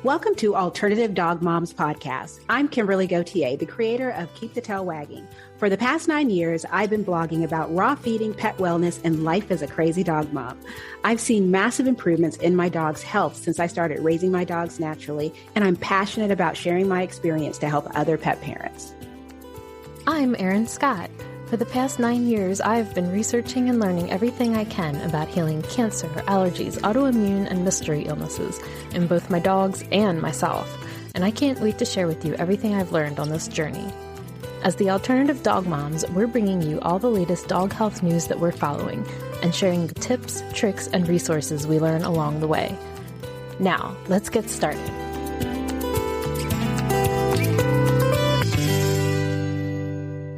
Welcome to Alternative Dog Moms Podcast. I'm Kimberly Gauthier, the creator of Keep the Tail Wagging. For the past 9 years, I've been blogging about raw feeding, pet wellness, and life as a crazy dog mom. I've seen massive improvements in my dog's health since I started raising my dogs naturally, and I'm passionate about sharing my experience to help other pet parents. I'm Erin Scott. For the past 9 years, I've been researching and learning everything I can about healing cancer, allergies, autoimmune, and mystery illnesses in both my dogs and myself, and I can't wait to share with you everything I've learned on this journey. As the Alternative Dog Moms, we're bringing you all the latest dog health news that we're following and sharing the tips, tricks, and resources we learn along the way. Now, let's get started.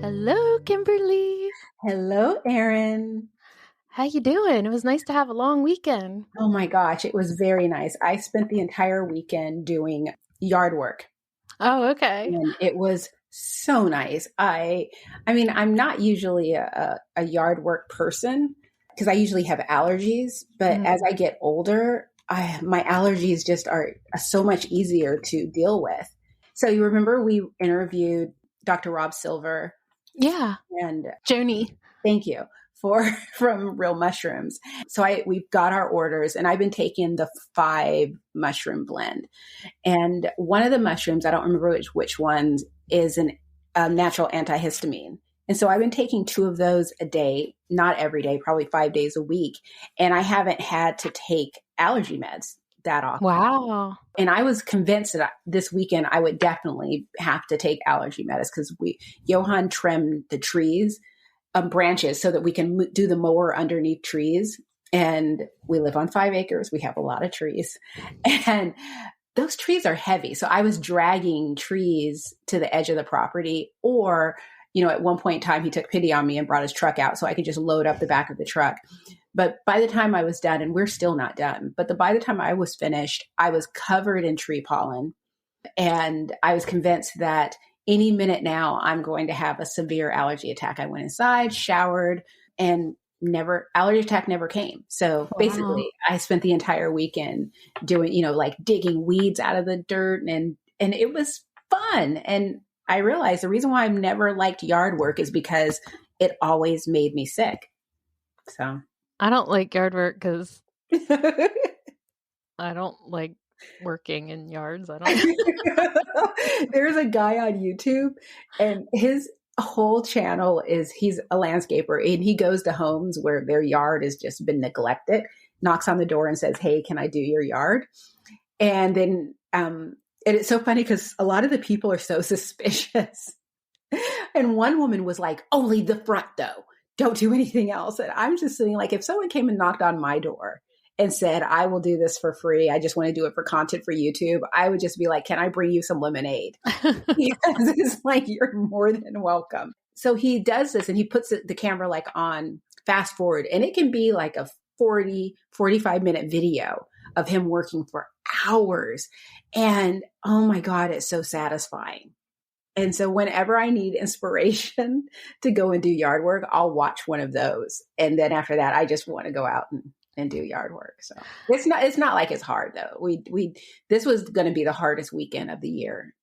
Hello, Kimberly. Hello, Erin. How you doing? It was nice to have a long weekend. Oh my gosh, it was very nice. I spent the entire weekend doing yard work. Oh, okay. And it was so nice. I mean, I'm not usually a yard work person because I usually have allergies, but as I get older, my allergies just are so much easier to deal with. So you remember we interviewed Dr. Rob Silver. Yeah. And Joni. Thank you from Real Mushrooms. So we've got our orders and I've been taking the 5 mushroom blend. And one of the mushrooms, I don't remember which ones, is a natural antihistamine. And so I've been taking 2 of those a day, not every day, probably 5 days a week. And I haven't had to take allergy meds that often. Wow. And I was convinced that this weekend I would definitely have to take allergy medicine because Johan trimmed the trees, branches so that we can do the mower underneath trees. And we live on 5 acres. We have a lot of trees and those trees are heavy. So I was dragging trees to the edge of the property, or, at one point in time, he took pity on me and brought his truck out so I could just load up the back of the truck. But by the time I was done, and we're still not done, but by the time I was finished, I was covered in tree pollen. And I was convinced that any minute now, I'm going to have a severe allergy attack. I went inside, showered, and allergy attack never came. So basically, I spent the entire weekend doing, like digging weeds out of the dirt, and it was fun. And I realized the reason why I've never liked yard work is because it always made me sick. So I don't like yard work because I don't like working in yards. I don't. There's a guy on YouTube and his whole channel is he's a landscaper and he goes to homes where their yard has just been neglected, knocks on the door and says, "Hey, can I do your yard?" And then and it's so funny because a lot of the people are so suspicious. And one woman was like, "Only the front though. Don't do anything else." And I'm just sitting like, if someone came and knocked on my door and said, "I will do this for free. I just want to do it for content for YouTube," I would just be like, "Can I bring you some lemonade?" Because it's like, you're more than welcome. So he does this and he puts the camera like on fast forward, and it can be like a 45 minute video of him working for hours. And oh my God, it's so satisfying. And so whenever I need inspiration to go and do yard work, I'll watch one of those. And then after that, I just want to go out and do yard work. So it's not like it's hard though. This was going to be the hardest weekend of the year.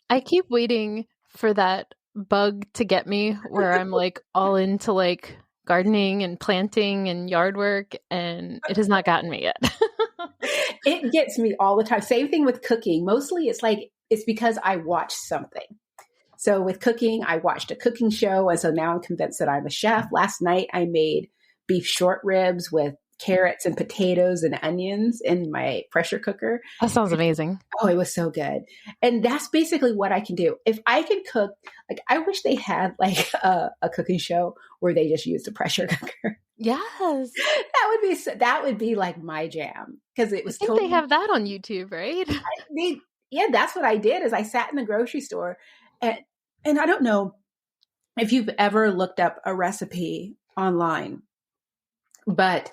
I keep waiting for that bug to get me where I'm like all into like gardening and planting and yard work, and it has not gotten me yet. It gets me all the time. Same thing with cooking. Mostly it's because I watched something. So with cooking, I watched a cooking show. And so now I'm convinced that I'm a chef. Last night I made beef short ribs with carrots and potatoes and onions in my pressure cooker. That sounds amazing. Oh, it was so good. And that's basically what I can do. If I could cook, like I wish they had like a cooking show where they just used a pressure cooker. Yes. That would be like my jam. Because it was I think they have that on YouTube, right? Yeah, that's what I did is I sat in the grocery store and I don't know if you've ever looked up a recipe online, but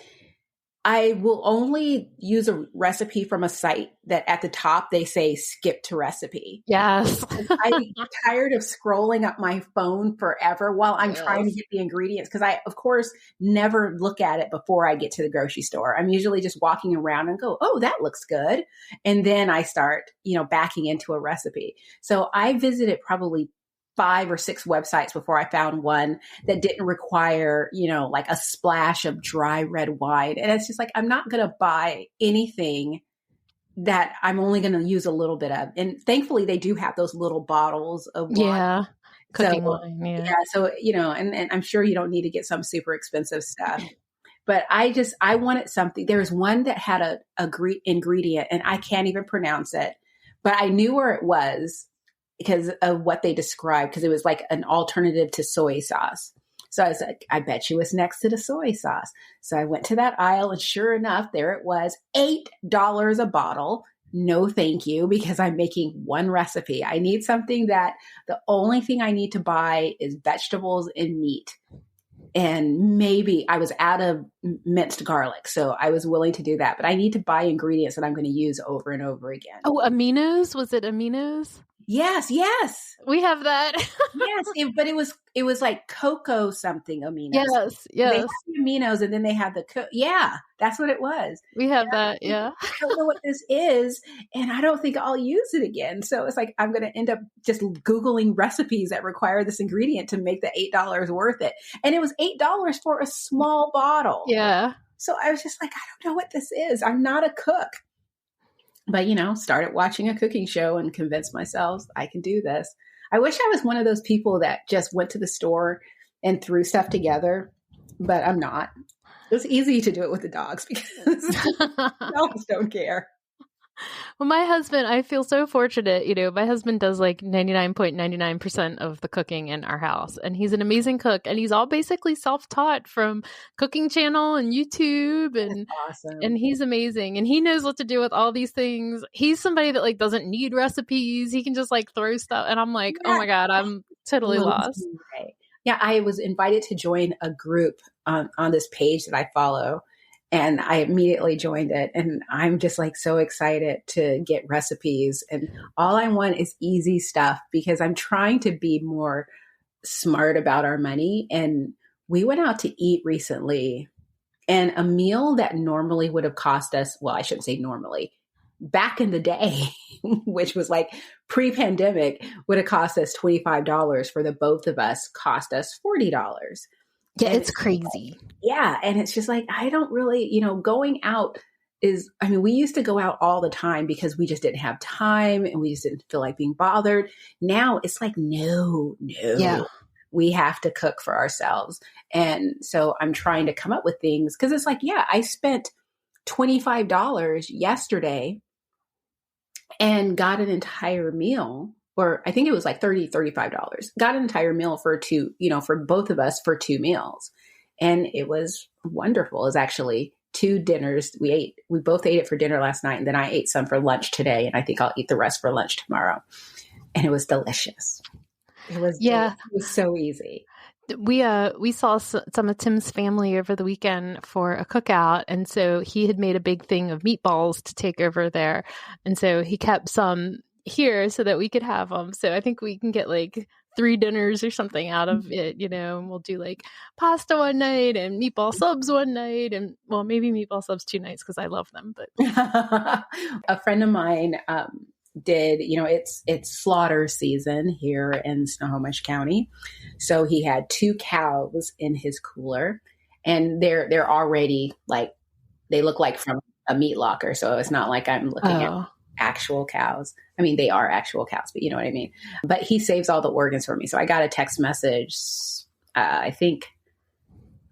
I will only use a recipe from a site that at the top they say skip to recipe. Yes. I'm tired of scrolling up my phone forever while I'm trying to get the ingredients, because I, of course, never look at it before I get to the grocery store. I'm usually just walking around and go, oh, that looks good. And then I start, backing into a recipe. So I visited probably 5 or 6 websites before I found one that didn't require, like a splash of dry red wine. And it's just like, I'm not going to buy anything that I'm only going to use a little bit of. And thankfully they do have those little bottles of wine. Yeah. Cooking wine. Yeah. So, and I'm sure you don't need to get some super expensive stuff, but I wanted something. There was one that had a ingredient and I can't even pronounce it, but I knew where it was because of what they described, because it was like an alternative to soy sauce. So I was like, I bet you it's next to the soy sauce. So I went to that aisle and sure enough, there it was, $8 a bottle. No, thank you, because I'm making one recipe. I need something that the only thing I need to buy is vegetables and meat. And maybe I was out of minced garlic, so I was willing to do that. But I need to buy ingredients that I'm going to use over and over again. Oh, aminos? Was it aminos? Yes. We have that. Yes, but it was like cocoa something aminos. Yes. They have the aminos, and then they have the yeah, that's what it was. We have that. Yeah. I don't know what this is, and I don't think I'll use it again. So it's like I'm going to end up just Googling recipes that require this ingredient to make the $8 worth it. And it was $8 for a small bottle. Yeah. So I was just like, I don't know what this is. I'm not a cook. But, started watching a cooking show and convinced myself I can do this. I wish I was one of those people that just went to the store and threw stuff together, but I'm not. It was easy to do it with the dogs because dogs don't care. Well, my husband, I feel so fortunate. My husband does like 99.99% of the cooking in our house, and he's an amazing cook, and he's all basically self-taught from Cooking Channel and YouTube, and awesome. And he's amazing, and he knows what to do with all these things. He's somebody that like doesn't need recipes. He can just like throw stuff, and I'm like, oh my God, I'm totally lost. Yeah, I was invited to join a group on this page that I follow. And I immediately joined it, and I'm just like so excited to get recipes. And all I want is easy stuff because I'm trying to be more smart about our money. And we went out to eat recently, and a meal that normally would have cost us, well, I shouldn't say normally, back in the day, which was like pre-pandemic, would have cost us $25 for the both of us, cost us $40. Yeah, it's crazy. Yeah. And it's just like, I don't really, going out we used to go out all the time because we just didn't have time and we just didn't feel like being bothered. Now it's like, no, we have to cook for ourselves. And so I'm trying to come up with things because it's like, yeah, I spent $25 yesterday and got an entire meal. Or I think it was like $35, got an entire meal for two, for both of us for 2 meals. And it was wonderful. It was actually 2 dinners. We both ate it for dinner last night. And then I ate some for lunch today. And I think I'll eat the rest for lunch tomorrow. And it was delicious. It was so easy. We saw some of Tim's family over the weekend for a cookout. And so he had made a big thing of meatballs to take over there. And so he kept some here so that we could have them. So I think we can get like 3 dinners or something out of it, and we'll do like pasta one night and meatball subs one night, and well, maybe meatball subs 2 nights because I love them. But a friend of mine did, it's slaughter season here in Snohomish County, so he had 2 cows in his cooler, and they're already like, they look like from a meat locker, so it's not like I'm looking at actual cows. I mean, they are actual cows, but you know what I mean? But he saves all the organs for me. So I got a text message, I think,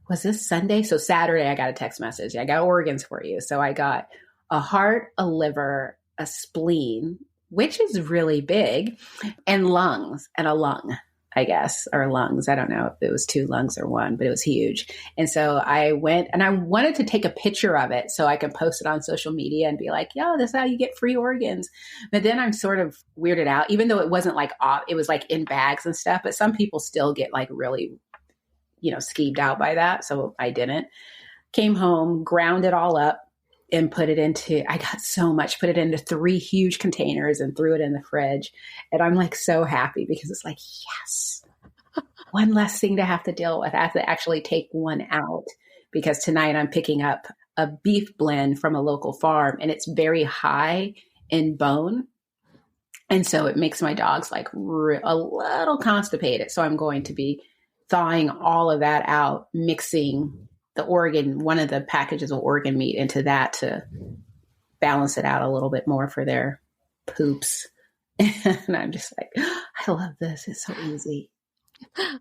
was this Sunday? So Saturday, I got a text message. I got organs for you. So I got a heart, a liver, a spleen, which is really big, and lungs, and a lung, I guess, or lungs. I don't know if it was 2 lungs or 1, but it was huge. And so I went and I wanted to take a picture of it so I could post it on social media and be like, yo, this is how you get free organs. But then I'm sort of weirded out, even though it wasn't like it was like in bags and stuff, but some people still get like really, skeeved out by that. So I didn't. Came home, ground it all up, and put it into, I got so much, put it into 3 huge containers and threw it in the fridge. And I'm like so happy because it's like, yes, one less thing to have to deal with. I have to actually take one out because tonight I'm picking up a beef blend from a local farm and it's very high in bone. And so it makes my dogs like a little constipated. So I'm going to be thawing all of that out, mixing the organ, one of the packages of organ meat into that to balance it out a little bit more for their poops. And I'm just like, I love this. It's so easy.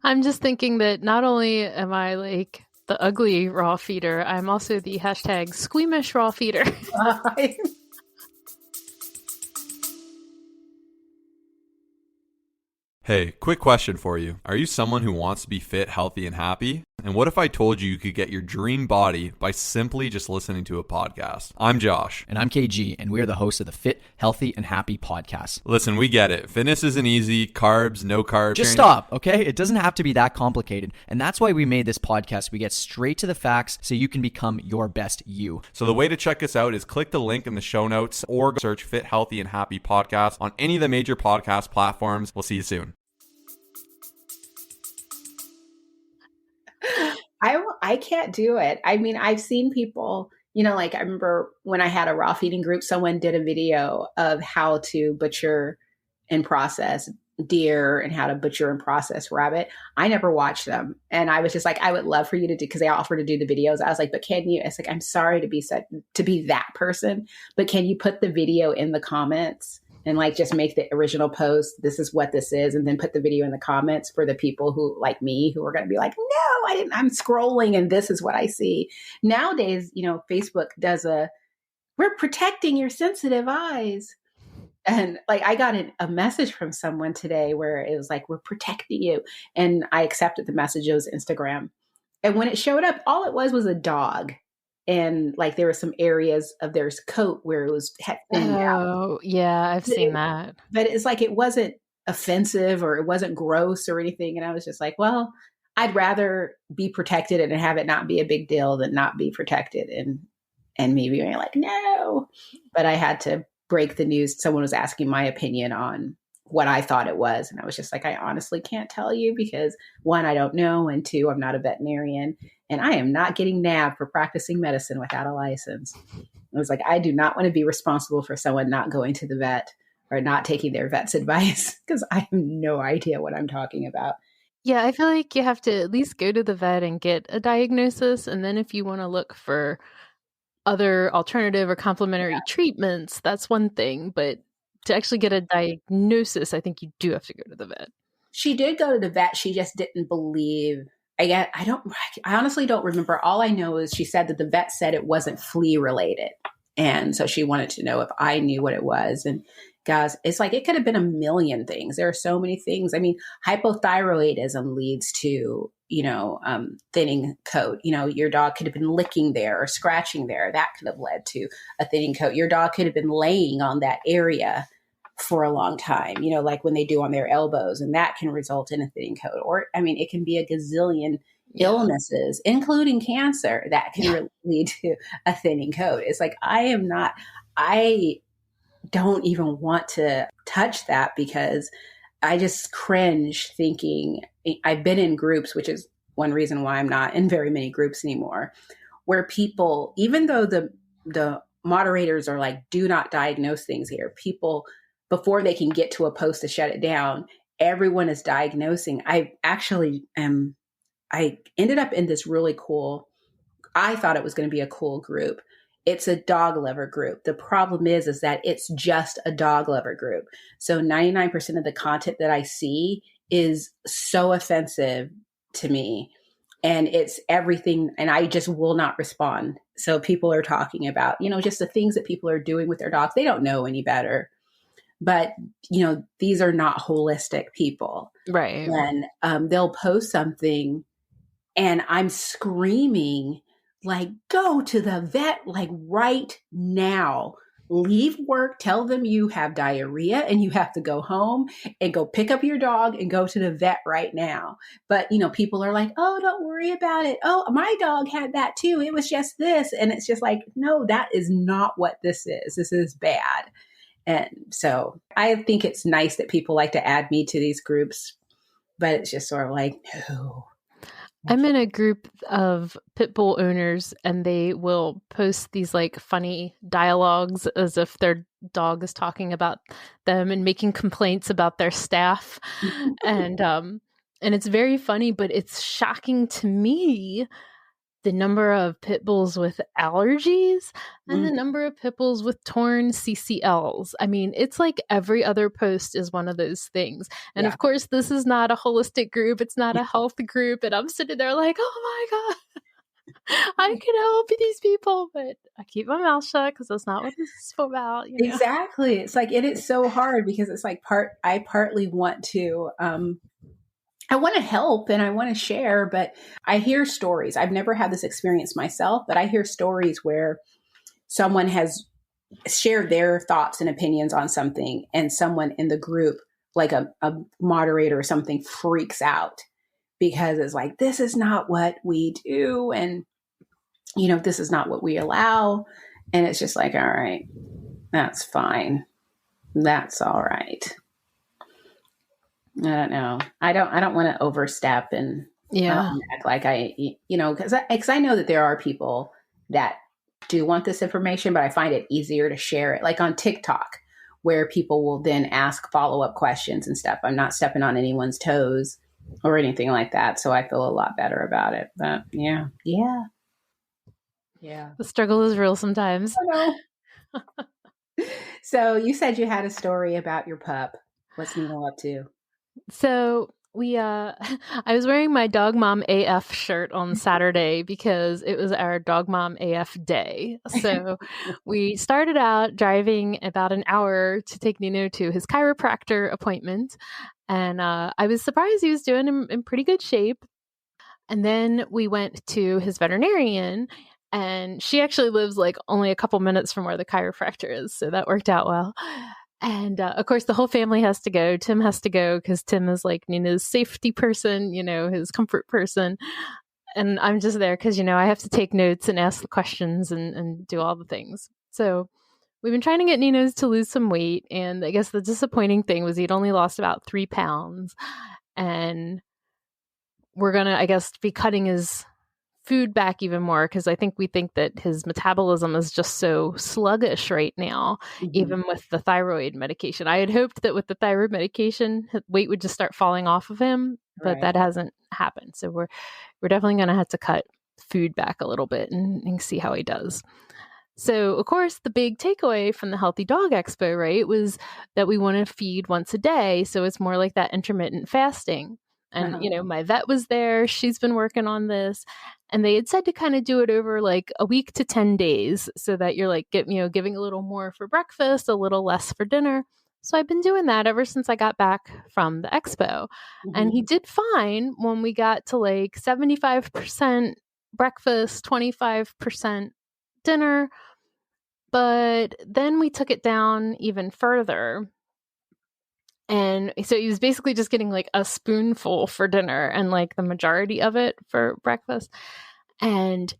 I'm just thinking that not only am I like the ugly raw feeder, I'm also the hashtag Squeamish raw feeder. Hey, quick question for you. Are you someone who wants to be fit, healthy, and happy? And what if I told you you could get your dream body by simply just listening to a podcast? I'm Josh. And I'm KG, and we are the hosts of the Fit, Healthy, and Happy podcast. Listen, we get it. Fitness isn't easy. Carbs, no carbs. Just stop, okay? It doesn't have to be that complicated. And that's why we made this podcast. We get straight to the facts so you can become your best you. So the way to check us out is click the link in the show notes or search Fit, Healthy, and Happy podcast on any of the major podcast platforms. We'll see you soon. I can't do it. I mean, I've seen people, like I remember when I had a raw feeding group, someone did a video of how to butcher and process deer and how to butcher and process rabbit. I never watched them. And I was just like, I would love for you to do, because they offered to do the videos. I was like, but can you, it's like, I'm sorry to be that person, but can you put the video in the comments? And like just make the original post, this is what this is, and then put the video in the comments for the people who like me, who are going to be like, no, I didn't, I'm scrolling and this is what I see. Nowadays, Facebook does we're protecting your sensitive eyes. And like, I got a message from someone today where it was like, we're protecting you. And I accepted the message. It was Instagram. And when it showed up, all it was a dog. And like there were some areas of their coat where it was thinned out. Oh, yeah, I've seen that. But it's like it wasn't offensive or it wasn't gross or anything. And I was just like, well, I'd rather be protected and have it not be a big deal than not be protected. And me being like, no. But I had to break the news. Someone was asking my opinion on what I thought it was. And I was just like, I honestly can't tell you because 1, I don't know. And 2, I'm not a veterinarian. And I am not getting nabbed for practicing medicine without a license. I was like, I do not want to be responsible for someone not going to the vet or not taking their vet's advice because I have no idea what I'm talking about. Yeah, I feel like you have to at least go to the vet and get a diagnosis. And then if you want to look for other alternative or complementary treatments, that's one thing. But to actually get a diagnosis, I think you do have to go to the vet. She did go to the vet. She just didn't believe. I honestly don't remember. All I know is she said that the vet said it wasn't flea related. And so she wanted to know if I knew what it was. And guys, it's like, it could have been a million things. There are so many things. I mean, hypothyroidism leads to, thinning coat. Your dog could have been licking there or scratching there. That could have led to a thinning coat. Your dog could have been laying on that area for a long time, like when they do on their elbows, and that can result in a thinning coat. Or, I mean, it can be a gazillion illnesses, including cancer, that can lead to a thinning coat. It's like, I don't even want to touch that because I just cringe thinking. I've been in groups, which is one reason why I'm not in very many groups anymore, where people, even though the moderators are like, do not diagnose things here, people, before they can get to a post to shut it down, everyone is diagnosing. I ended up in this really cool, I thought it was going to be a cool group. It's a dog lover group. The problem is that it's just a dog lover group. So 99% of the content that I see is so offensive to me. And it's everything. And I just will not respond. So people are talking about, just the things that people are doing with their dogs. They don't know any better. But, these are not holistic people. Right. And they'll post something and I'm screaming, like, go to the vet, like right now. leave work, tell them you have diarrhea and you have to go home and go pick up your dog and go to the vet right now. But, people are like, oh, don't worry about it. Oh, my dog had that too. It was just this. And it's just like, no, that is not what this is. This is bad. And so I think it's nice that people like to add me to these groups, but it's just sort of like, no. I'm in a group of pit bull owners, and they will post these like funny dialogues as if their dog is talking about them and making complaints about their staff. And it's very funny, but it's shocking to me the number of pit bulls with allergies and the number of pit bulls with torn CCLs. I mean, it's like every other post is one of those things. And of course, this is not a holistic group. It's not a health group. And I'm sitting there like, oh my God, I can help these people. But I keep my mouth shut because that's not what this is about. Exactly. It's like, it is so hard because it's like I partly want to, I want to help and I want to share, but I hear stories. I've never had this experience myself, but I hear stories where someone has shared their thoughts and opinions on something and someone in the group, like a moderator or something, freaks out because it's like, this is not what we do. And, this is not what we allow. And it's just like, all right, that's fine. That's all right. I don't know. I don't want to overstep and act like because I know that there are people that do want this information, but I find it easier to share it like on TikTok where people will then ask follow-up questions and stuff. I'm not stepping on anyone's toes or anything like that. So I feel a lot better about it. But yeah. The struggle is real sometimes. I know. So you said you had a story about your pup. What's Nino up to? So I was wearing my Dog Mom AF shirt on Saturday because it was our Dog Mom AF day. So we started out driving about an hour to take Nino to his chiropractor appointment. And I was surprised he was doing in pretty good shape. And then we went to his veterinarian, and she actually lives like only a couple minutes from where the chiropractor is. So that worked out well. And of course, the whole family has to go. Tim has to go because Tim is like Nina's safety person, his comfort person. And I'm just there because, I have to take notes and ask the questions and do all the things. So we've been trying to get Nino's to lose some weight. And I guess the disappointing thing was he'd only lost about 3 pounds. And we're going to, I guess, be cutting his food back even more because I think we think that his metabolism is just so sluggish right now, even with the thyroid medication. I had hoped that with the thyroid medication, weight would just start falling off of him, but that hasn't happened. So we're definitely going to have to cut food back a little bit and see how he does. So, of course, the big takeaway from the Healthy Dog Expo, right, was that we want to feed once a day. So it's more like that intermittent fasting. And, my vet was there. She's been working on this. And they had said to kind of do it over like a week to 10 days so that you're like, giving a little more for breakfast, a little less for dinner. So I've been doing that ever since I got back from the expo. And he did fine when we got to like 75% breakfast, 25% dinner. But then we took it down even further. And so he was basically just getting like a spoonful for dinner and like the majority of it for breakfast. And,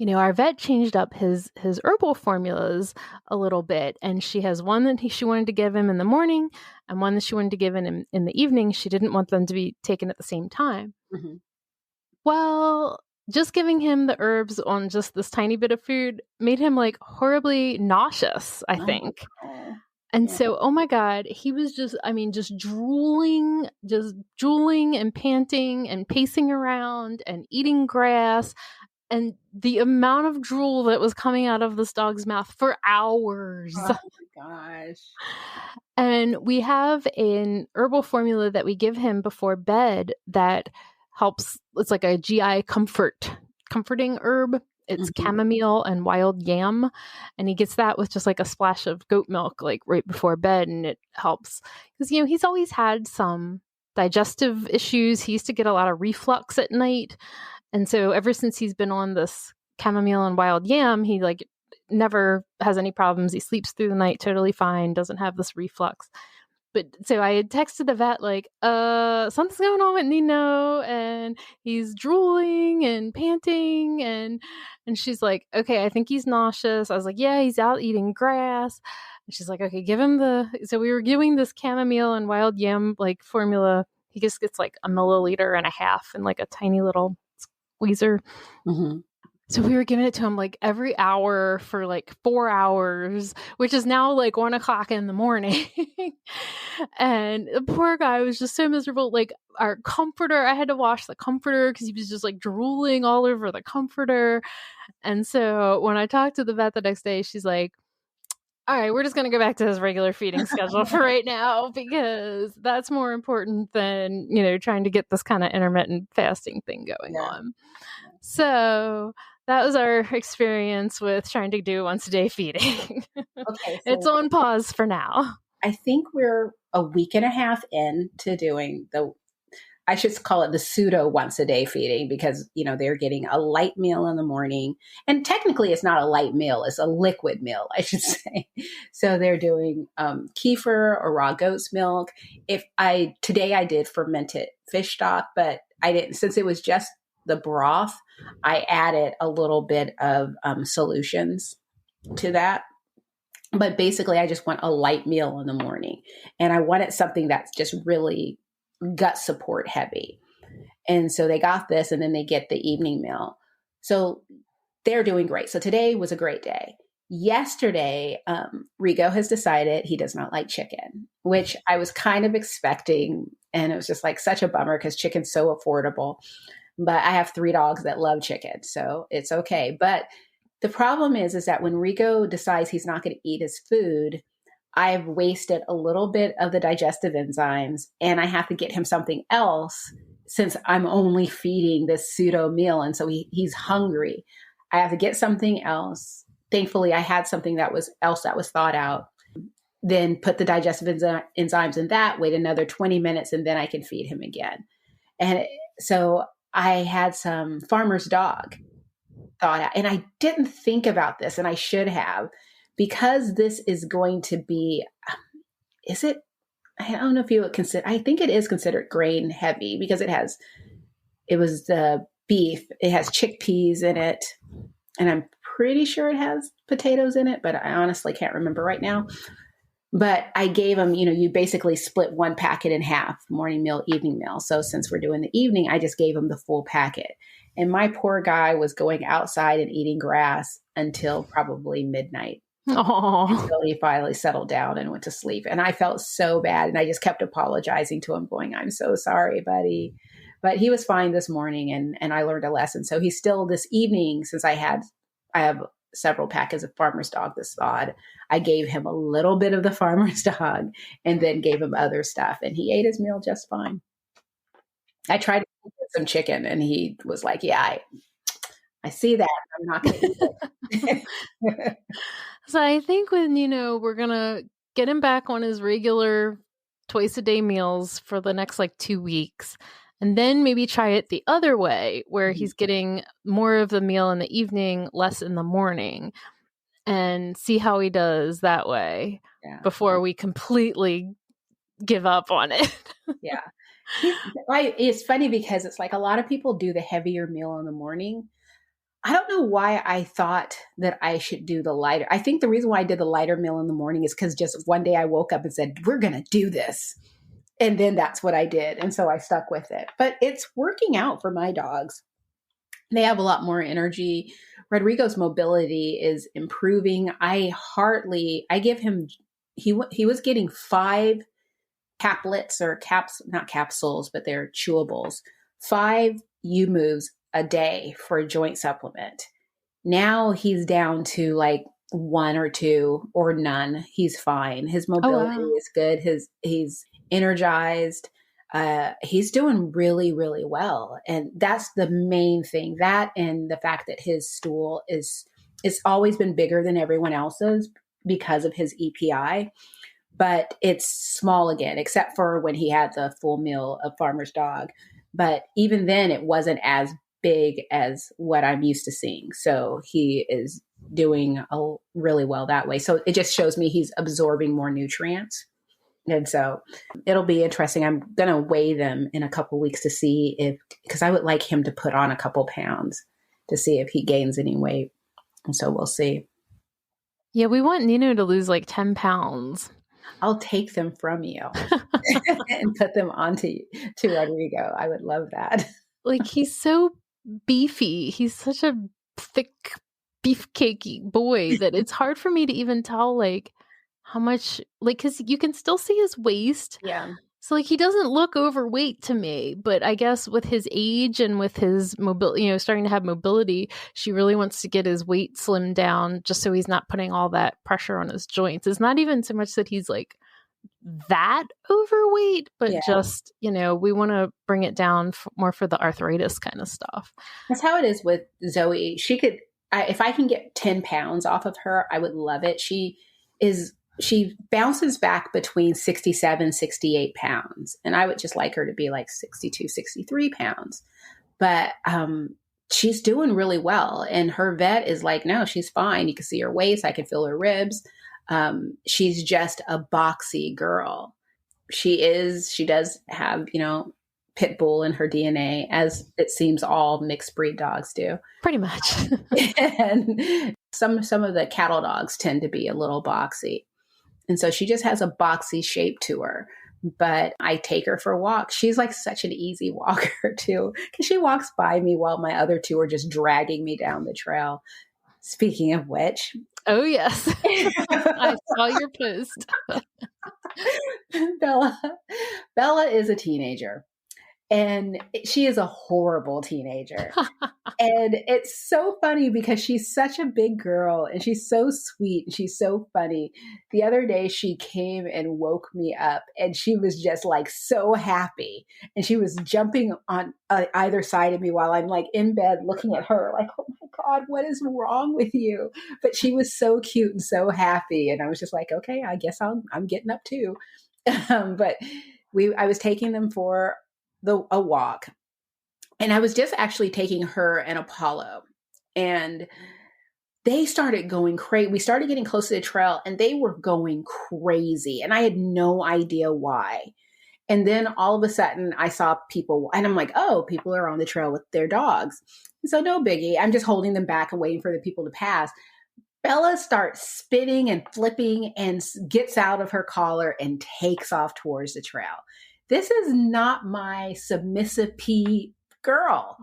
our vet changed up his herbal formulas a little bit. And she has one that she wanted to give him in the morning and one that she wanted to give him in the evening. She didn't want them to be taken at the same time. Well, just giving him the herbs on just this tiny bit of food made him like horribly nauseous, I think. And so, oh my God, he was just drooling and panting and pacing around and eating grass. And the amount of drool that was coming out of this dog's mouth for hours. Oh my gosh. And we have an herbal formula that we give him before bed that helps. It's like a GI comforting herb. It's chamomile and wild yam. And he gets that with just like a splash of goat milk, like right before bed. And it helps because, he's always had some digestive issues. He used to get a lot of reflux at night. And so ever since he's been on this chamomile and wild yam, he like never has any problems. He sleeps through the night totally fine, doesn't have this reflux. But so I had texted the vet like, something's going on with Nino and he's drooling and panting and she's like, okay, I think he's nauseous. I was like, yeah, he's out eating grass. And she's like, okay, give him so we were giving this chamomile and wild yam like formula. He just gets like 1.5 milliliters in like a tiny little squeezer. Mm-hmm. So we were giving it to him like every hour for like 4 hours, which is now like 1 o'clock in the morning. And the poor guy was just so miserable. Like our comforter, I had to wash the comforter because he was just like drooling all over the comforter. And so when I talked to the vet the next day, she's like, all right, we're just going to go back to his regular feeding schedule for right now because that's more important than, trying to get this kind of intermittent fasting thing going on. So that was our experience with trying to do once a day feeding. Okay, so it's on pause for now. I think we're a week and a half into doing I should call it the pseudo once a day feeding because, they're getting a light meal in the morning. And technically it's not a light meal. It's a liquid meal, I should say. So they're doing kefir or raw goat's milk. Today I did fermented fish stock, but I didn't, since it was just the broth, I added a little bit of solutions to that. But basically I just want a light meal in the morning. And I wanted something that's just really gut support heavy. And so they got this and then they get the evening meal. So they're doing great. So today was a great day. Yesterday, Rigo has decided he does not like chicken, which I was kind of expecting. And it was just like such a bummer because chicken's so affordable. But I have 3 dogs that love chicken, so it's okay. But the problem is that when Rigo decides he's not going to eat his food, I've wasted a little bit of the digestive enzymes and I have to get him something else since I'm only feeding this pseudo meal. And so he's hungry. I have to get something else. Thankfully, I had something that was thought out. Then put the digestive enzymes in that, wait another 20 minutes, and then I can feed him again. And so I had some farmer's dog thought out. And I didn't think about this, and I should have. Because this is going to be, I don't know if you would consider, I think it is considered grain heavy because it was the beef. It has chickpeas in it. And I'm pretty sure it has potatoes in it, but I honestly can't remember right now. But I gave him, you basically split one packet in half, morning meal, evening meal. So since we're doing the evening, I just gave him the full packet. And my poor guy was going outside and eating grass until probably midnight. Until he finally settled down and went to sleep. And I felt so bad. And I just kept apologizing to him going, I'm so sorry, buddy. But he was fine this morning and I learned a lesson. So he's still this evening, since I have several packets of farmer's dog this thawed, I gave him a little bit of the farmer's dog and then gave him other stuff. And he ate his meal just fine. I tried to get some chicken and he was like, yeah, I see that. I'm not going to eat it. So I think when, we're going to get him back on his regular twice a day meals for the next 2 weeks, and then maybe try it the other way where he's getting more of the meal in the evening, less in the morning, and see how he does that way before we completely give up on it. Yeah. It's funny because it's like a lot of people do the heavier meal in the morning. I don't know why I thought that I should do the lighter. I think the reason why I did the lighter meal in the morning is because just one day I woke up and said, we're going to do this. And then that's what I did. And so I stuck with it. But it's working out for my dogs. They have a lot more energy. Rodrigo's mobility is improving. I give him, he was getting 5 caplets or not capsules, but they're chewables, 5 U-Moves a day for a joint supplement. Now he's down to 1 or 2 or none. He's fine. His mobility is good. He's energized. He's doing really, really well. And that's the main thing. That and the fact that his stool it's always been bigger than everyone else's because of his EPI, but it's small again, except for when he had the full meal of farmer's dog. But even then it wasn't as big as what I'm used to seeing. So he is doing really well that way. So it just shows me he's absorbing more nutrients. And so it'll be interesting. I'm going to weigh them in a couple weeks to see because I would like him to put on a couple pounds to see if he gains any weight. And so we'll see. Yeah, we want Nino to lose like 10 pounds. I'll take them from you and put them onto Rodrigo. I would love that. Like, he's so beefy. He's such a thick, beefcakey boy that it's hard for me to even tell, like, how much, like, because you can still see his waist. Yeah. So, like, he doesn't look overweight to me, but I guess with his age and with his mobility, starting to have mobility, she really wants to get his weight slimmed down just so he's not putting all that pressure on his joints. It's not even so much that he's like that overweight, but just, we want to bring it down more for the arthritis kind of stuff. That's how it is with Zoe. She could, if I can get 10 pounds off of her, I would love it. She bounces back between 67, 68 pounds. And I would just like her to be like 62, 63 pounds. But she's doing really well. And her vet is like, no, she's fine. You can see her waist. I can feel her ribs. She's just a boxy girl. She does have, pit bull in her DNA, as it seems all mixed breed dogs do. Pretty much. And some of the cattle dogs tend to be a little boxy. And so she just has a boxy shape to her. But I take her for walks. She's like such an easy walker too, because she walks by me while my other two are just dragging me down the trail. Speaking of which. Oh, yes. I saw your post. Bella is a teenager. And she is a horrible teenager. And it's so funny because she's such a big girl and she's so sweet and she's so funny. The other day she came and woke me up and she was just like so happy. And she was jumping on either side of me while I'm like in bed looking at her like, oh my God, what is wrong with you? But she was so cute and so happy. And I was just like, okay, I guess I'm getting up too. But I was taking them for a walk. And I was just actually taking her and Apollo. And they started going crazy. We started getting close to the trail and they were going crazy. And I had no idea why. And then all of a sudden I saw people and I'm like, oh, people are on the trail with their dogs. And so no biggie. I'm just holding them back and waiting for the people to pass. Bella starts spinning and flipping and gets out of her collar and takes off towards the trail. This is not my submissive pea girl.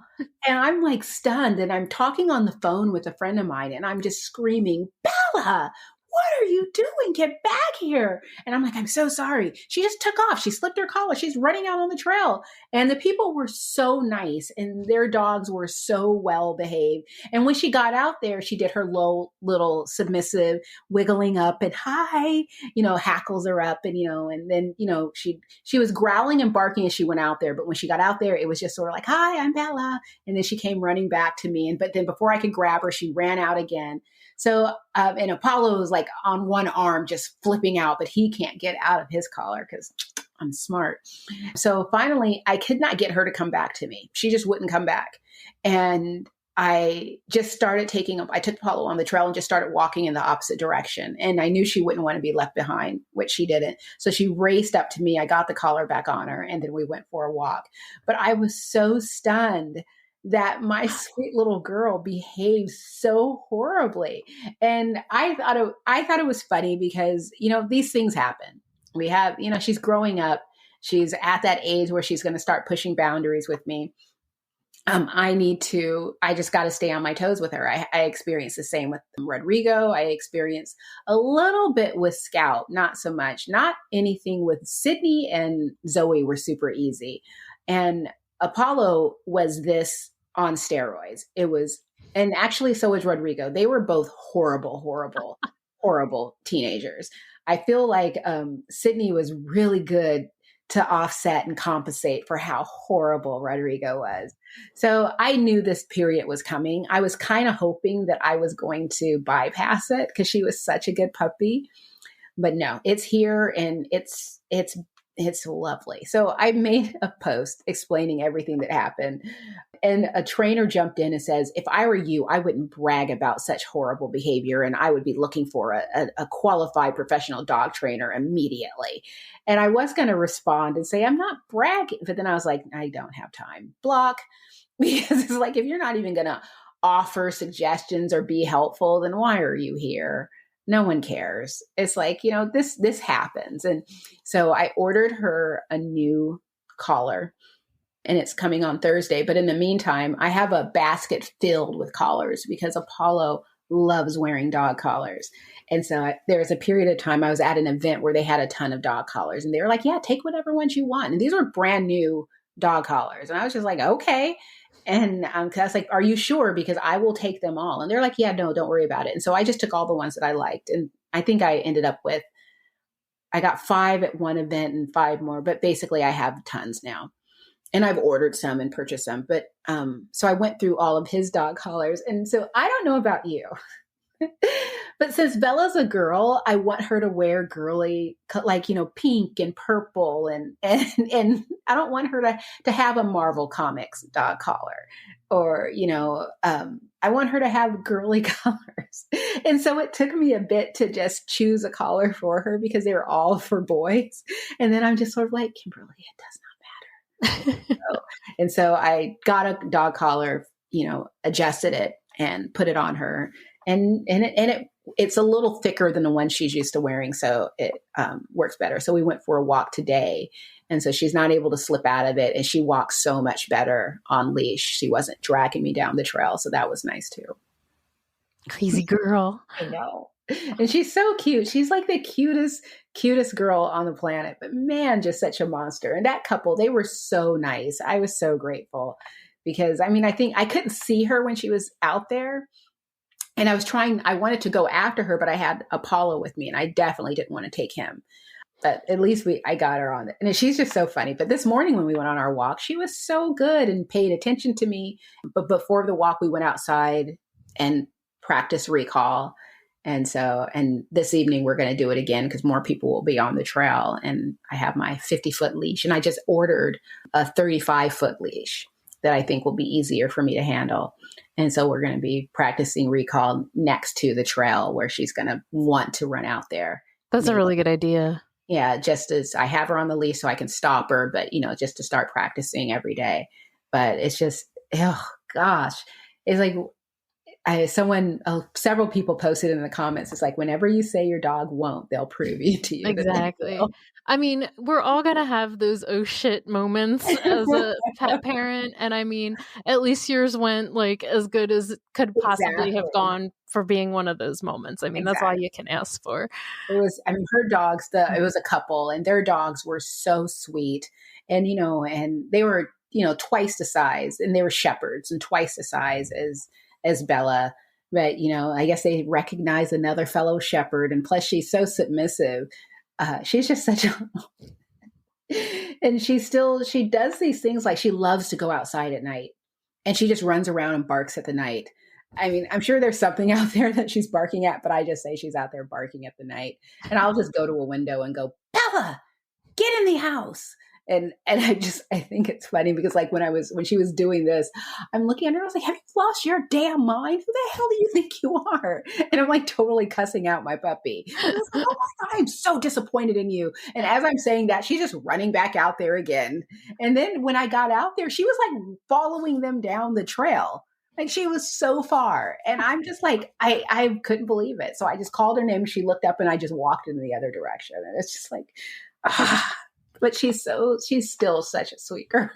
And I'm like stunned and I'm talking on the phone with a friend of mine and I'm just screaming, Bella, what are you doing? Get back here. And I'm like, I'm so sorry. She just took off. She slipped her collar. She's running out on the trail. And the people were so nice and their dogs were so well behaved. And when she got out there, she did her low little submissive wiggling up and hi, hackles her up and, and then, she was growling and barking as she went out there. But when she got out there, it was just sort of like, hi, I'm Bella. And then she came running back to me. But then before I could grab her, she ran out again. So, and Apollo was like on one arm, just flipping out, but he can't get out of his collar because I'm smart. So finally, I could not get her to come back to me. She just wouldn't come back. And I just started I took Apollo on the trail and just started walking in the opposite direction. And I knew she wouldn't want to be left behind, which she didn't. So she raced up to me. I got the collar back on her and then we went for a walk. But I was so stunned that my sweet little girl behaved so horribly. And I thought it was funny because, these things happen. We have, she's growing up. She's at that age where she's going to start pushing boundaries with me. I just got to stay on my toes with her. I experienced the same with Rodrigo. I experienced a little bit with Scout, not so much, not anything with Sydney and Zoe were super easy. And Apollo was this on steroids. And actually so was Rodrigo. They were both horrible teenagers. I feel like Sydney was really good to offset and compensate for how horrible Rodrigo was. So I knew this period was coming. I was kind of hoping that I was going to bypass it because she was such a good puppy. But no, it's here and it's It's lovely. So I made a post explaining everything that happened. And a trainer jumped in and says, if I were you, I wouldn't brag about such horrible behavior. And I would be looking for a qualified professional dog trainer immediately. And I was going to respond and say, I'm not bragging. But then I was like, I don't have time. Block. Because it's like, if you're not even going to offer suggestions or be helpful, then why are you here? No one cares. It's like, this happens. And so I ordered her a new collar, and it's coming on Thursday. But in the meantime, I have a basket filled with collars because Apollo loves wearing dog collars. And so there was a period of time I was at an event where they had a ton of dog collars, and they were like, yeah, take whatever ones you want. And these were brand new dog collars. And I was just like, okay. And I was like, are you sure? Because I will take them all. And they're like, yeah, no, don't worry about it. And so I just took all the ones that I liked. And I think I ended up with, I got 5 at one event and 5 more, but basically I have tons now. And I've ordered some and purchased some. But so I went through all of his dog collars. And so I don't know about you, but since Bella's a girl, I want her to wear girly, like, pink and purple. And I don't want her to have a Marvel Comics dog collar, or, I want her to have girly colors. And so it took me a bit to just choose a collar for her because they were all for boys. And then I'm just sort of like, Kimberly, it does not matter. And so I got a dog collar, adjusted it and put it on her. And it's a little thicker than the one she's used to wearing. So it works better. So we went for a walk today. And so she's not able to slip out of it. And she walks so much better on leash. She wasn't dragging me down the trail. So that was nice too. Crazy girl. I know. And she's so cute. She's like the cutest girl on the planet. But man, just such a monster. And that couple, they were so nice. I was so grateful because, I think I couldn't see her when she was out there. And I wanted to go after her, but I had Apollo with me and I definitely didn't want to take him. But at least I got her on it. And she's just so funny. But this morning when we went on our walk, she was so good and paid attention to me. But before the walk, we went outside and practiced recall. And this evening we're going to do it again because more people will be on the trail. And I have my 50-foot leash, and I just ordered a 35-foot leash that I think will be easier for me to handle. And so we're going to be practicing recall next to the trail where she's going to want to run out there. That's a really good idea. Yeah, just as I have her on the leash so I can stop her, but, just to start practicing every day. But it's just, oh gosh, it's like several people posted in the comments. It's like, whenever you say your dog won't, they'll prove it to you. Exactly. We're all going to have those oh shit moments as a pet parent. And at least yours went like as good as it could possibly have gone for being one of those moments. That's all you can ask for. It was, her dogs, it was a couple, and their dogs were so sweet. And, and they were, twice the size, and they were shepherds and twice the size as Bella. But, I guess they recognize another fellow shepherd. And plus she's so submissive. She's just such a, and she does these things, like she loves to go outside at night, and she just runs around and barks at the night. I'm sure there's something out there that she's barking at, but I just say she's out there barking at the night. And I'll just go to a window and go, Bella, get in the house. And I think it's funny because like when she was doing this, I'm looking at her, I was like, have you lost your damn mind? Who the hell do you think you are? And I'm like totally cussing out my puppy. I was like, oh my God, I'm so disappointed in you. And as I'm saying that, she's just running back out there again. And then when I got out there, she was like following them down the trail. Like she was so far. And I'm just like, I couldn't believe it. So I just called her name. She looked up and I just walked in the other direction. And it's just like, but she's still such a sweet girl.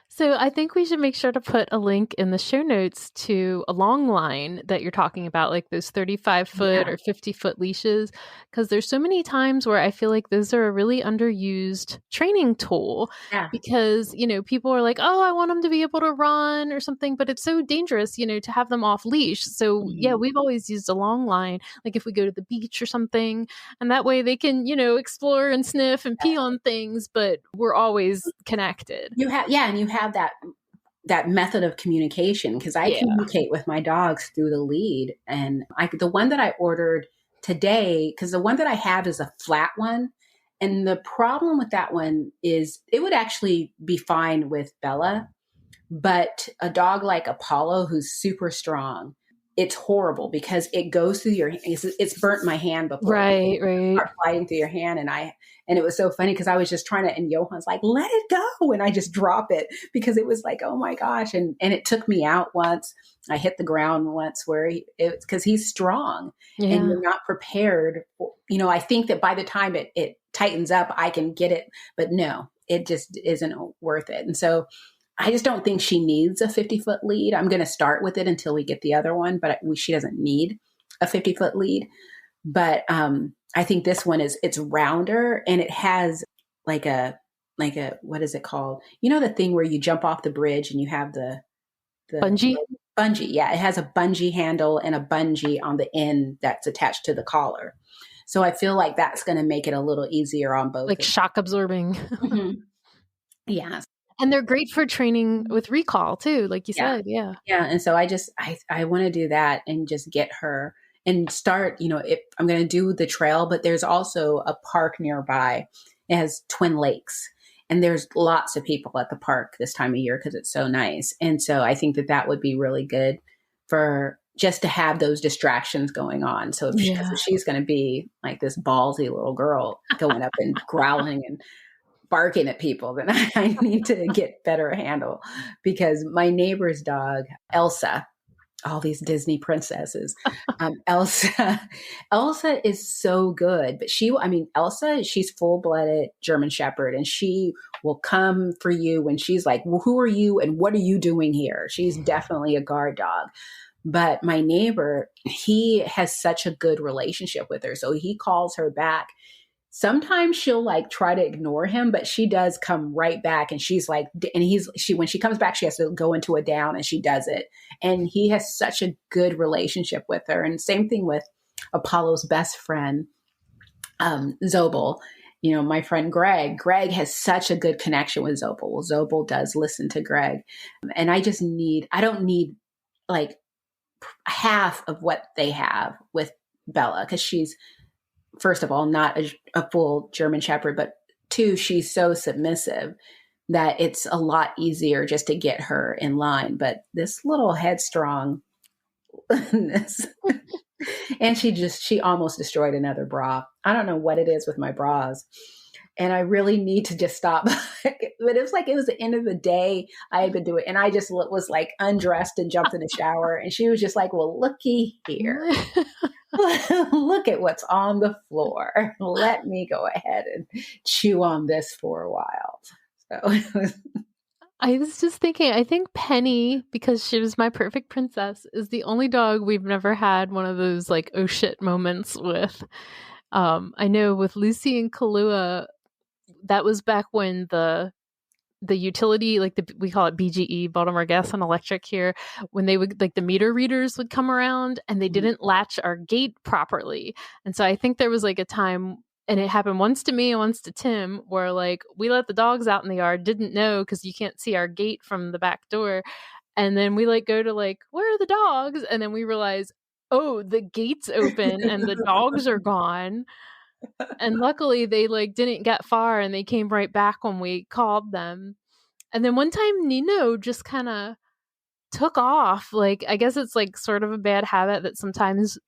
So I think we should make sure to put a link in the show notes to a long line that you're talking about, like those 35-foot or 50-foot leashes, because there's so many times where I feel like those are a really underused training tool because, people are like, oh, I want them to be able to run or something, but it's so dangerous, to have them off leash. So we've always used a long line, like if we go to the beach or something, and that way they can, explore and sniff and pee on things, but we're always connected. You have that method of communication, because I communicate with my dogs through the lead. And the one that I ordered today, because the one that I have is a flat one, And the problem with that one is it would actually be fine with Bella, but a dog like Apollo, who's super strong, it's horrible because it goes through your, it's burnt my hand before. Right. Start sliding through your hand. And it was so funny because I was just trying to, and Johan's like, let it go. And I just drop it because it was like, oh my gosh. And it took me out once. I hit the ground once where it's because he's strong and you're not prepared. I think that by the time it tightens up, I can get it, but no, it just isn't worth it. And so I just don't think she needs a 50-foot lead. I'm going to start with it until we get the other one, but she doesn't need a 50-foot lead. But I think this one it's rounder and it has like a, what is it called? The thing where you jump off the bridge and you have the bungee? Bungee. Yeah. It has a bungee handle and a bungee on the end that's attached to the collar. So I feel like that's going to make it a little easier on both. Like shock absorbing. Mm-hmm. Yeah. And they're great for training with recall too, like you said. Yeah. Yeah. And so I want to do that and just get her and start, if I'm going to do the trail, but there's also a park nearby. It has Twin Lakes and there's lots of people at the park this time of year because it's so nice. And so I think that would be really good for just to have those distractions going on. So if she's going to be like this ballsy little girl going up and growling and barking at people, then I need to get better handle because my neighbor's dog, Elsa, all these Disney princesses, Elsa is so good, but Elsa, she's full-blooded German Shepherd and she will come for you when she's like, well, who are you and what are you doing here? She's definitely a guard dog. But my neighbor, he has such a good relationship with her. So he calls her back. Sometimes she'll like try to ignore him, but she does come right back and she's like, and when she comes back, she has to go into a down and she does it. And he has such a good relationship with her. And same thing with Apollo's best friend, Zobel. My friend Greg has such a good connection with Zobel. Well, Zobel does listen to Greg. And I don't need like half of what they have with Bella because she's, first of all, not a full German Shepherd, but two, she's so submissive that it's a lot easier just to get her in line. But this little headstrong, and she almost destroyed another bra. I don't know what it is with my bras. And I really need to just stop. But it was the end of the day. I had been doing it. And I just was like undressed and jumped in the shower. And she was just like, well, looky here. Look at what's on the floor. Let me go ahead and chew on this for a while. So I was just thinking, I think Penny, because she was my perfect princess, is the only dog we've never had one of those like, oh shit moments with. I know with Lucy and Kahlua, that was back when the utility, like we call it BGE, Baltimore Gas and Electric here, when they would like the meter readers would come around and they didn't latch our gate properly. And so I think there was like a time, and it happened once to me and once to Tim, where like we let the dogs out in the yard, didn't know because you can't see our gate from the back door. And then we like go to like, where are the dogs? And then we realize, oh, the gate's open and the dogs are gone. And luckily they like didn't get far and they came right back when we called them. And then one time Nino just kind of took off. Like, I guess it's like sort of a bad habit that sometimes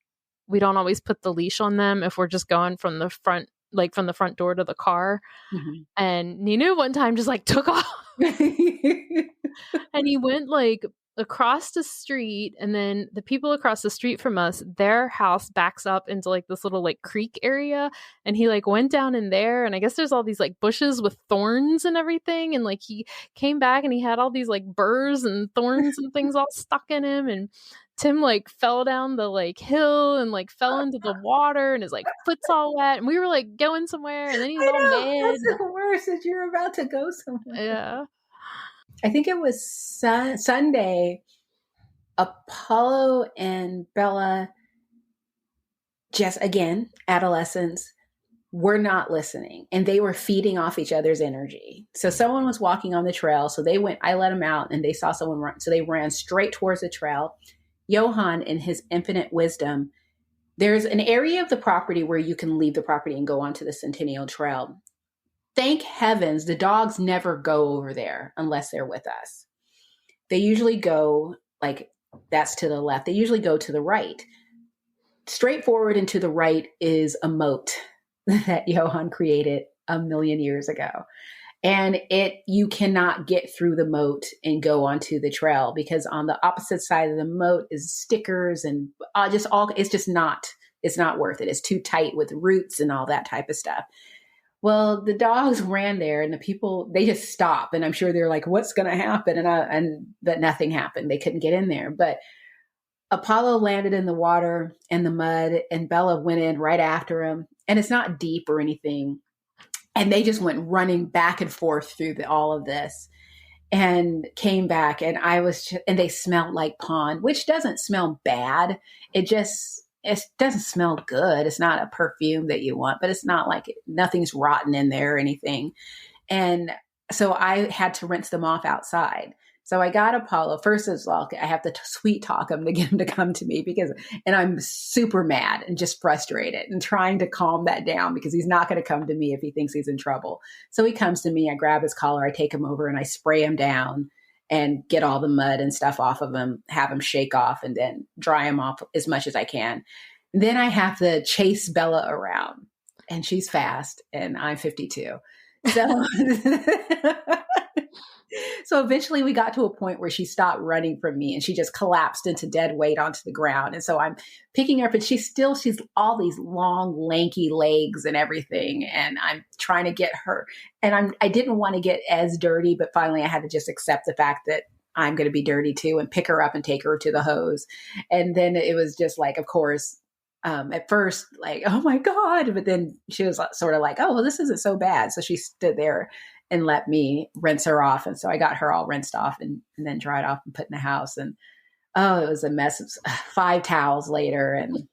we don't always put the leash on them if we're just going from the front, like from the front door to the car. Mm-hmm. And Nino one time just like took off and he went like across the street, and then the people across the street from us, their house backs up into like this little like creek area, and he like went down in there, and I guess there's all these like bushes with thorns and everything, and like he came back and he had all these like burrs and thorns and things all stuck in him, and Tim like fell down the like hill and like fell into the water and his like foot's all wet, and we were like going somewhere, and then he was all mad. That's the worst, that you're about to go somewhere. Yeah. I think it was Sunday, Apollo and Bella, just again, adolescents, were not listening, and they were feeding off each other's energy. So someone was walking on the trail. So I let them out and they saw someone run. So they ran straight towards the trail. Johan, in his infinite wisdom, there's an area of the property where you can leave the property and go onto the Centennial Trail. Thank heavens, the dogs never go over there unless they're with us. They usually go like, that's to the left. They usually go to the right. Straight forward and to the right is a moat that Johann created a million years ago. And you cannot get through the moat and go onto the trail, because on the opposite side of the moat is stickers and it's not worth it. It's too tight with roots and all that type of stuff. Well, the dogs ran there and the people, they just stop. And I'm sure they're like, what's going to happen? But nothing happened. They couldn't get in there. But Apollo landed in the water and the mud, and Bella went in right after him. And it's not deep or anything. And they just went running back and forth through all of this and came back. And and they smelled like pond, which doesn't smell bad. It doesn't smell good. It's not a perfume that you want, but it's not like nothing's rotten in there or anything. And so I had to rinse them off outside. So I got Apollo. First as well, I have to sweet talk him to get him to come to me, and I'm super mad and just frustrated and trying to calm that down, because he's not going to come to me if he thinks he's in trouble. So he comes to me, I grab his collar, I take him over and I spray him down and get all the mud and stuff off of him, have him shake off, and then dry him off as much as I can. Then I have to chase Bella around, and she's fast and I'm 52. So, so eventually we got to a point where she stopped running from me and she just collapsed into dead weight onto the ground. And so I'm picking her up, and she's all these long, lanky legs and everything. And I'm trying to get her, and I didn't want to get as dirty, but finally I had to just accept the fact that I'm going to be dirty too, and pick her up and take her to the hose. And then it was just like, of course, at first, like, oh my God. But then she was sort of like, oh, well, this isn't so bad. So she stood there and let me rinse her off. And so I got her all rinsed off and then dried off and put in the house. And it was a mess. It was 5 towels later. And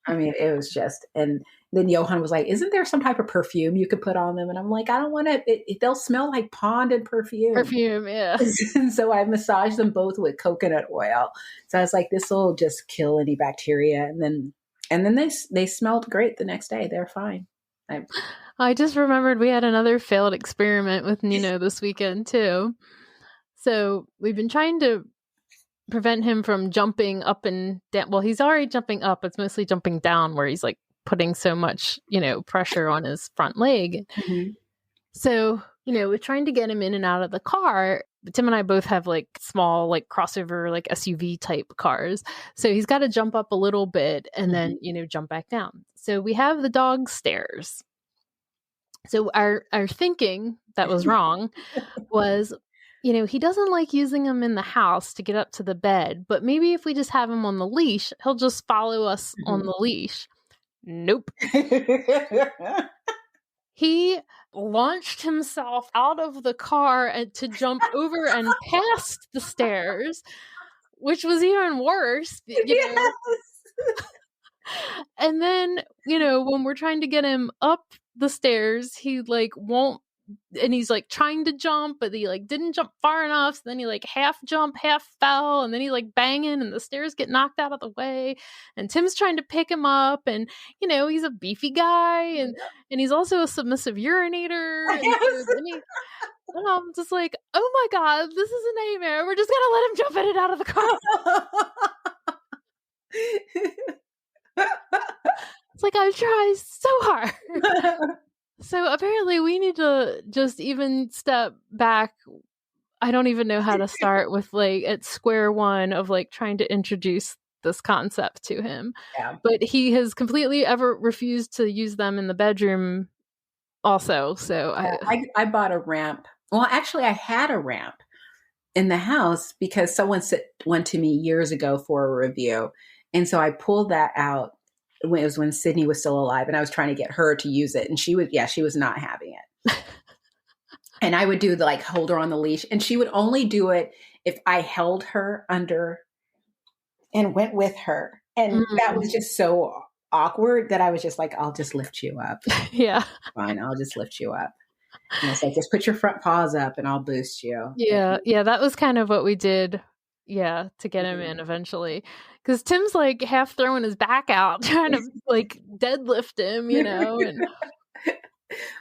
I mean, it was just, and then Johann was like, isn't there some type of perfume you could put on them? And I'm like, I don't want to, they'll smell like pond and perfume. Perfume, yeah. And so I massaged them both with coconut oil. So I was like, this will just kill any bacteria. And then they smelled great the next day. They're fine. I just remembered we had another failed experiment with Nino this weekend too. So we've been trying to prevent him from jumping up and down. Well, he's already jumping up. It's mostly jumping down where he's like putting so much, pressure on his front leg. Mm-hmm. So, we're trying to get him in and out of the car. Tim and I both have like small, like crossover, like SUV type cars. So he's got to jump up a little bit and then, jump back down. So we have the dog stairs. So our thinking that was wrong was, he doesn't like using them in the house to get up to the bed, but maybe if we just have him on the leash, he'll just follow us on the leash. Nope. He launched himself out of the car to jump over and past the stairs, which was even worse. Yes. And then, when we're trying to get him up the stairs, he like won't, and he's like trying to jump, but he like didn't jump far enough. So then he like half jump, half fell, and then he like banging, and the stairs get knocked out of the way. And Tim's trying to pick him up, and he's a beefy guy, and he's also a submissive urinator. Yes. And I'm just like, oh my God, this is a nightmare. We're just gonna let him jump in and out of the car. It's like I tried so hard. So apparently we need to just even step back. I don't even know how to start with like at square one of like trying to introduce this concept to him. Yeah. But he has completely ever refused to use them in the bedroom also. So I bought a ramp. Well, actually I had a ramp in the house because someone went to me years ago for a review. And so I pulled that out. It was when Sydney was still alive, and I was trying to get her to use it, and she was not having it. And I would do the like hold her on the leash, and she would only do it if I held her under and went with her. And that was just so awkward that I was just like, I'll just lift you up. Yeah. Fine, I'll just lift you up. And it's like, just put your front paws up and I'll boost you. Yeah. Yeah. That was kind of what we did Yeah, to get him in eventually. Because Tim's like half throwing his back out, trying to like deadlift him, and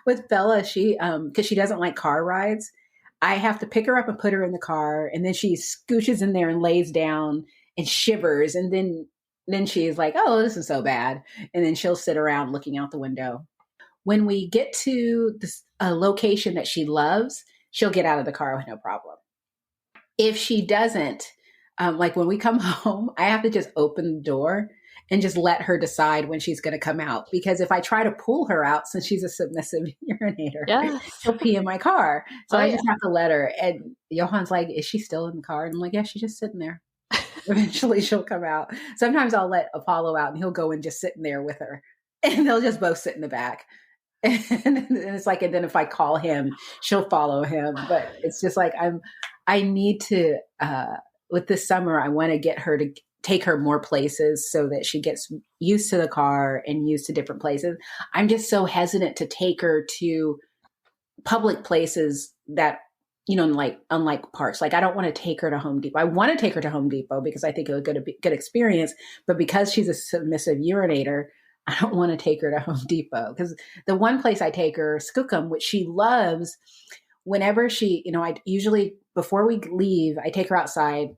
With Bella, she because she doesn't like car rides, I have to pick her up and put her in the car, and then she scooches in there and lays down and shivers, and then she's like, "Oh, this is so bad," and then she'll sit around looking out the window. When we get to a location that she loves, she'll get out of the car with no problem. If she doesn't, like when we come home, I have to just open the door and just let her decide when she's going to come out. Because if I try to pull her out, since she's a submissive urinator, she'll pee in my car. So I just have to let her. And Johan's like, is she still in the car? And I'm like, yeah, she's just sitting there. Eventually she'll come out. Sometimes I'll let Apollo out and he'll go and just sit in there with her. And they'll just both sit in the back. And it's like, and then if I call him, she'll follow him. But it's just like, I need to, with this summer, I want to get her to take her more places so that she gets used to the car and used to different places. I'm just so hesitant to take her to public places that, like unlike parks. Like I don't want to take her to Home Depot. I want to take her to Home Depot because I think it would be a good experience. But because she's a submissive urinator, I don't want to take her to Home Depot, because the one place I take her, Skookum, which she loves, whenever she, I usually, before we leave, I take her outside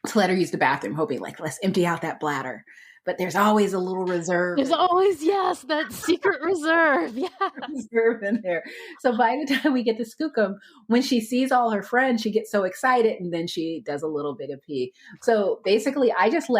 to let her use the bathroom, hoping like, let's empty out that bladder. But there's always a little reserve. There's always, that secret reserve. Yeah. Reserve in there. So by the time we get to Skookum, when she sees all her friends, she gets so excited and then she does a little bit of pee. So basically I just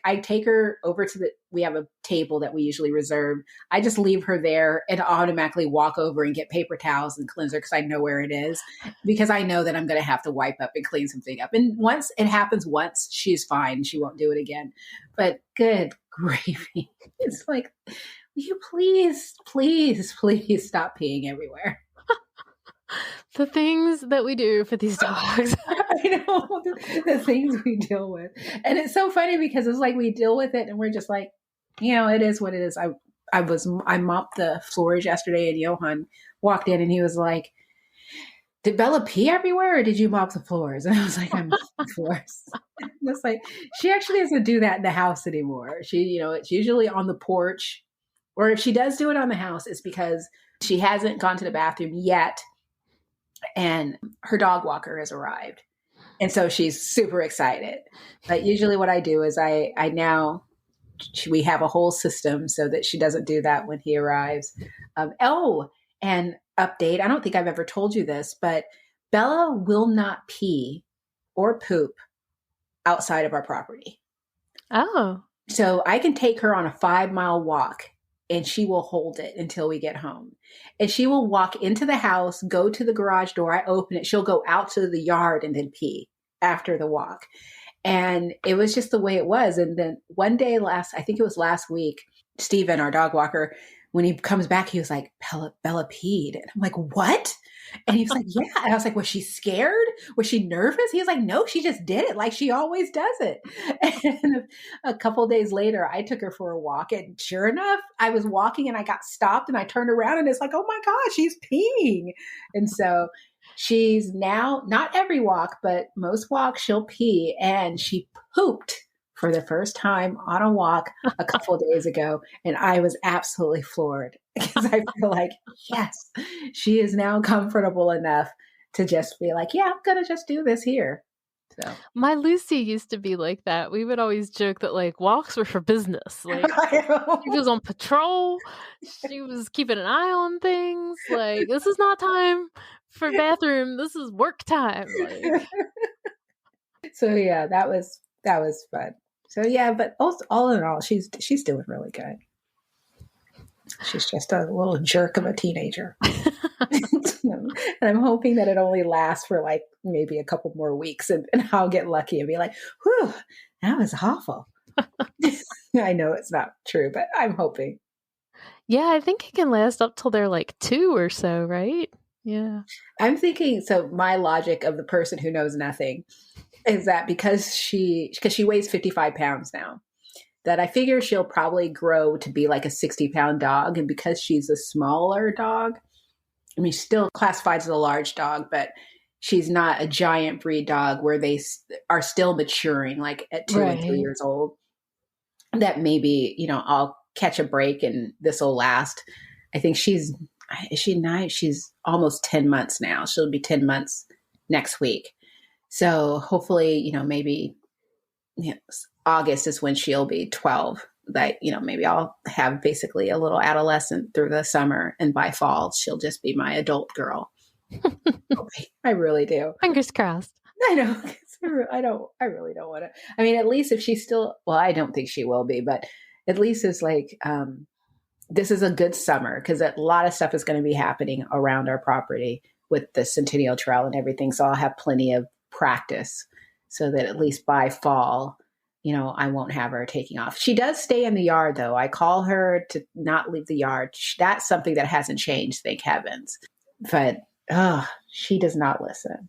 I take her over to we have a table that we usually reserve. I just leave her there and automatically walk over and get paper towels and cleanser because I know where it is, because I know that I'm going to have to wipe up and clean something up. And once it happens once, she's fine. She won't do it again. But good gravy. It's like, will you please stop peeing everywhere? The things that we do for these dogs. I know, the things we deal with. And it's so funny because it's like we deal with it and we're just like, it is what it is. I mopped the floors yesterday and Johan walked in and he was like, did Bella pee everywhere or did you mop the floors? And I was like, I mopped the floors. And it's like, she actually doesn't do that in the house anymore. She, it's usually on the porch, or if she does do it on the house, it's because she hasn't gone to the bathroom yet. And her dog walker has arrived. And so she's super excited. But usually what I do is we have a whole system so that she doesn't do that when he arrives. And update, I don't think I've ever told you this, but Bella will not pee or poop outside of our property. Oh. So I can take her on a 5-mile walk and she will hold it until we get home. And she will walk into the house, go to the garage door. I open it. She'll go out to the yard and then pee after the walk. And it was just the way it was. And then one day I think it was last week, Steven, our dog walker, when he comes back, he was like, Bella peed. And I'm like, what? And he was like, yeah. And I was like, was she scared? Was she nervous? He was like, no, she just did it like she always does it. And a couple of days later, I took her for a walk. And sure enough, I was walking and I got stopped and I turned around and it's like, oh my gosh, she's peeing. And so she's now, not every walk, but most walks she'll pee. And she pooped for the first time on a walk a couple of days ago. And I was absolutely floored because I feel like, yes, she is now comfortable enough to just be like, yeah, I'm going to just do this here. So my Lucy used to be like that. We would always joke that like walks were for business. Like she was on patrol. She was keeping an eye on things. Like, this is not time for bathroom. This is work time. Like. So yeah, that was fun. So yeah, but all in all, she's doing really good. She's just a little jerk of a teenager. And I'm hoping that it only lasts for like maybe a couple more weeks and I'll get lucky and be like, whew, that was awful. I know it's not true, but I'm hoping. Yeah, I think it can last up till they're like 2 or so, right? Yeah. I'm thinking, so my logic of the person who knows nothing is that because she weighs 55 pounds now, that I figure she'll probably grow to be like a 60-pound dog. And because she's a smaller dog, I mean, still classified as a large dog, but she's not a giant breed dog where they are still maturing, like at 2 and 3 years old, that maybe, I'll catch a break and this will last. I think is she 9? She's almost 10 months now. She'll be 10 months next week. So hopefully, maybe August is when she'll be 12. That, maybe I'll have basically a little adolescent through the summer, and by fall, she'll just be my adult girl. I really do. Fingers crossed. I know. I really don't want to. I mean, at least if she's still, well, I don't think she will be, but at least it's like, this is a good summer because a lot of stuff is going to be happening around our property with the Centennial Trail and everything. So I'll have plenty of practice so that at least by fall, I won't have her taking off. She does stay in the yard though. I call her to not leave the yard. That's something that hasn't changed, thank heavens. But she does not listen.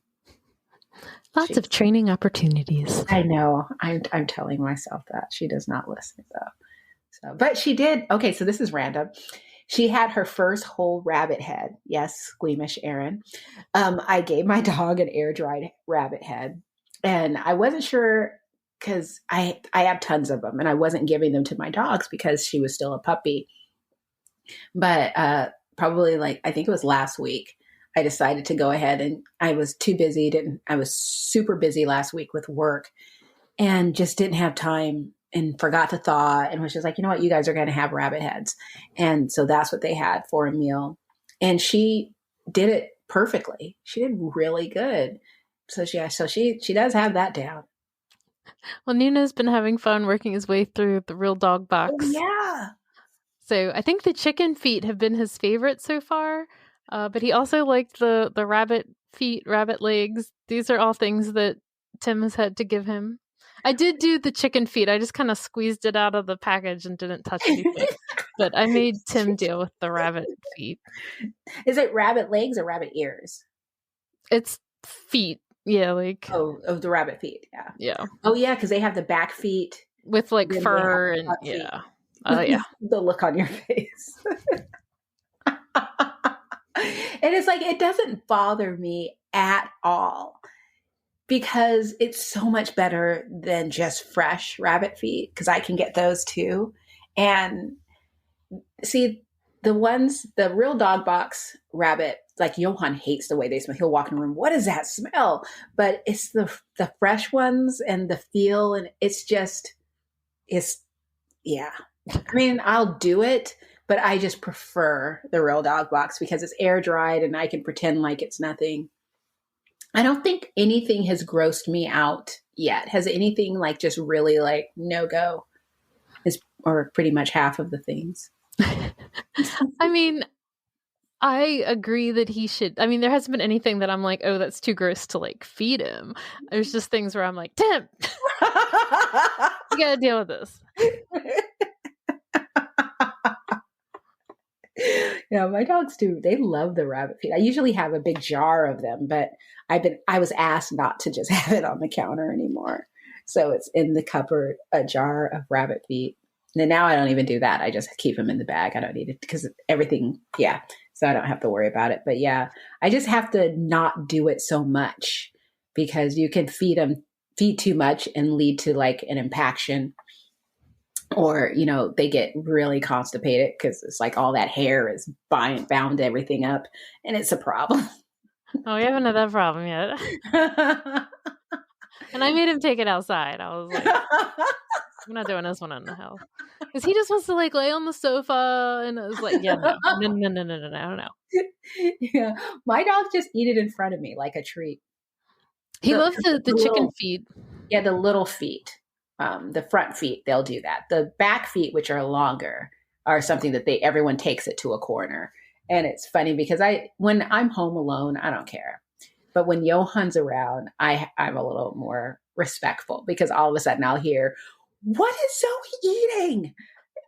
Lots of training opportunities. I know. I'm telling myself that she does not listen though. So, but she did. Okay, so this is random. She had her first whole rabbit head. Yes, squeamish Erin. I gave my dog an air dried rabbit head, and I wasn't sure because I have tons of them, and I wasn't giving them to my dogs because she was still a puppy. But probably I think it was last week, I decided to go ahead, and I was too busy. I was super busy last week with work and just didn't have time and forgot to thaw, and was just like, you know what, you guys are going to have rabbit heads. And so that's what they had for a meal. And she did it perfectly. She did really good. So she does have that down. Well, Nuno's been having fun working his way through the real dog box. Oh, yeah. So I think the chicken feet have been his favorite so far. But he also liked the rabbit feet, rabbit legs. These are all things that Tim has had to give him. I did do the chicken feet. I just kind of squeezed it out of the package and didn't touch anything. But I made Tim deal with the rabbit feet. Is it rabbit legs or rabbit ears? It's feet. Yeah, of the rabbit feet. Yeah. Yeah. Oh yeah, because they have the back feet with fur and yeah. Oh yeah. The look on your face. And it's it doesn't bother me at all because it's so much better than just fresh rabbit feet because I can get those too. And see, the real dog box rabbit, Johan hates the way they smell. He'll walk in the room. What does that smell? But it's the fresh ones and the feel. And yeah. I mean, I'll do it, but I just prefer the real dog box because it's air dried and I can pretend like it's nothing. I don't think anything has grossed me out yet. Has anything just really no go? Or pretty much half of the things. I mean, I agree that he should. I mean, there hasn't been anything that I'm like, oh, that's too gross to feed him. There's just things where I'm like, Tim, you gotta deal with this. Yeah, my dogs do. They love the rabbit feet. I usually have a big jar of them, but I was asked not to just have it on the counter anymore. So it's in the cupboard, a jar of rabbit feet. And now I don't even do that. I just keep them in the bag. I don't need it because everything, yeah. So I don't have to worry about it. But yeah, I just have to not do it so much because you can feed too much and lead to an impaction. Or, they get really constipated because it's all that hair is bound everything up and it's a problem. Oh, we haven't had that problem yet. And I made him take it outside. I was like, I'm not doing this one in the house. Because he just wants to lay on the sofa and I was like, yeah, no. Yeah. My dogs just eat it in front of me like a treat. He loves the chicken feet. Yeah, the little feet. The front feet, they'll do that. The back feet, which are longer, are something that everyone takes it to a corner. And it's funny because when I'm home alone, I don't care. But when Johan's around, I'm a little more respectful because all of a sudden I'll hear, what is Zoe eating?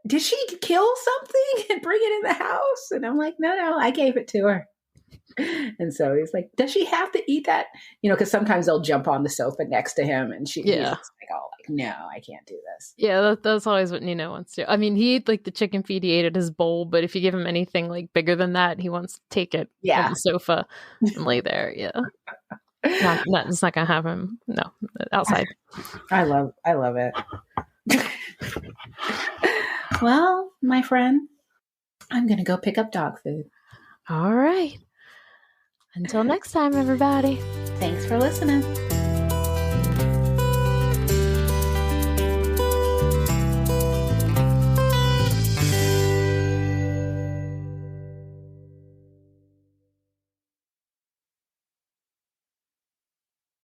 Did she kill something and bring it in the house? And I'm like, no, I gave it to her. And so he's like, does she have to eat that? Because sometimes they'll jump on the sofa next to him and he's no, I can't do this. Yeah, that's always what Nino wants to do. I mean, he ate the chicken feed he ate at his bowl, but if you give him anything bigger than that, he wants to take it on the sofa and lay there. Yeah. It's not gonna happen. No, outside. I love it. Well, my friend, I'm gonna go pick up dog food. All right. Until next time, everybody. Thanks for listening.